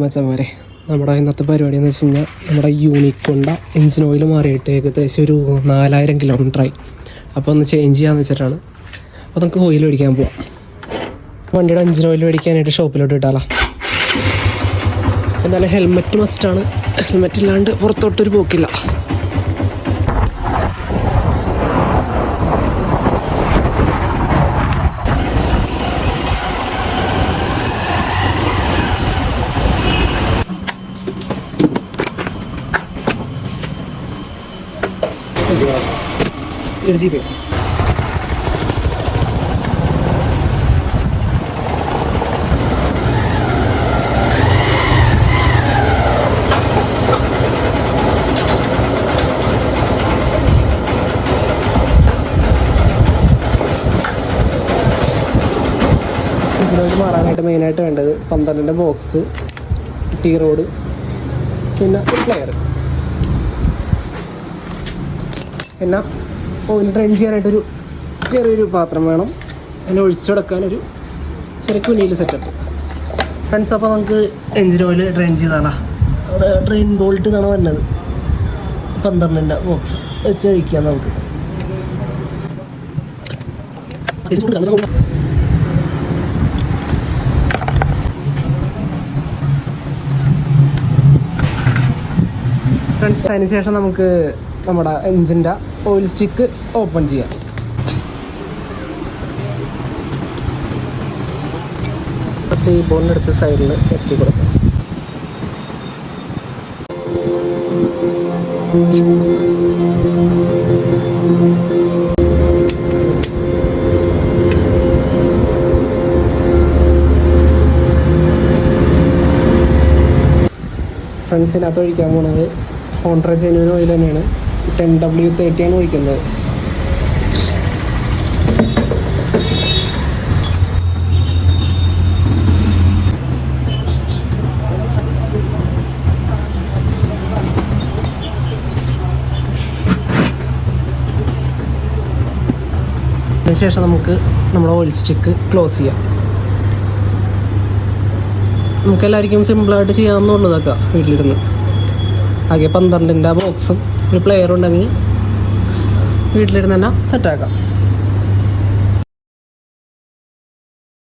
മച്ചന്മാരെ, നമ്മുടെ ഇന്നത്തെ പരിപാടി എന്ന് വെച്ച് കഴിഞ്ഞാൽ നമ്മുടെ യൂണിക്കോണ്ട എഞ്ചിൻ ഓയിൽ മാറിയിട്ട് ഏകദേശം ഒരു 4000 കിലോമീറ്ററായി. അപ്പോൾ ഒന്ന് ചേഞ്ച് ചെയ്യാമെന്ന് വെച്ചിട്ടാണ്. അപ്പോൾ നമുക്ക് ഓയിൽ മേടിക്കാൻ പോവാം. വണ്ടിയുടെ എഞ്ചിൻ ഓയിൽ മേടിക്കാനായിട്ട് ഷോപ്പിലോട്ട് ഇട്ടാലോ. എന്നാലും ഹെൽമെറ്റ് മസ്റ്റാണ്. ഹെൽമെറ്റ് ഇല്ലാണ്ട് പുറത്തോട്ടൊരു പോക്കില്ല. GB ഇതിനോട് മാറാനായിട്ട് മെയിനായിട്ട് വേണ്ടത് 12-ൻ്റെ ബോക്സ്, ടീ റോഡ്, പിന്നെ ഒരു പ്ലെയർ, പിന്നെ ഓയിൽ ഡ്രെയിൻ ചെയ്യാനായിട്ടൊരു ചെറിയൊരു പാത്രം വേണം. അതിനെ ഒഴിച്ചുകൊടുക്കാനൊരു ചെറിയ കുനിയിൽ സെറ്റപ്പ്. ഫ്രണ്ട്സ്, അപ്പോൾ നമുക്ക് എഞ്ചിൻ ഓയിൽ ഡ്രെയിൻ ചെയ്താലാ. അവിടെ ഡ്രെയിൻ ബോൾട്ട് ഇതാണ് വരുന്നത്. 12-ൻ്റെ ബോക്സ് വെച്ച് കഴിക്കാം നമുക്ക്. ഫ്രണ്ട്സ്, അതിന് ശേഷം നമുക്ക് നമ്മുടെ എഞ്ചിൻ്റെ ഓയിൽ സ്റ്റിക്ക് ഓപ്പൺ ചെയ്യാം. ഈ ബോളിനെടുത്ത് സൈഡിൽ എത്തി കൊടുക്കാം. ഫ്രണ്ട്സിനകത്ത് ഒഴിക്കാൻ പോകുന്നത് ഹോണ്ട ജെന്യൂൻ ഓയിൽ തന്നെയാണ്. 10W30 ആണ് ഒഴിക്കുന്നത്. അതിനുശേഷം നമുക്ക് നമ്മുടെ ഓയിൽ സ്റ്റിക്ക് ക്ലോസ് ചെയ്യാം. നമുക്കെല്ലാവർക്കും സിമ്പിളായിട്ട് ചെയ്യാവുന്നതൊക്കെ വീട്ടിലിരുന്ന്. ആകെ 12-ൻ്റെ ബോക്സും ഒരു പ്ലെയർ ഉണ്ടെങ്കിൽ വീട്ടിലിരുന്ന് തന്നെ സെറ്റാക്കാം.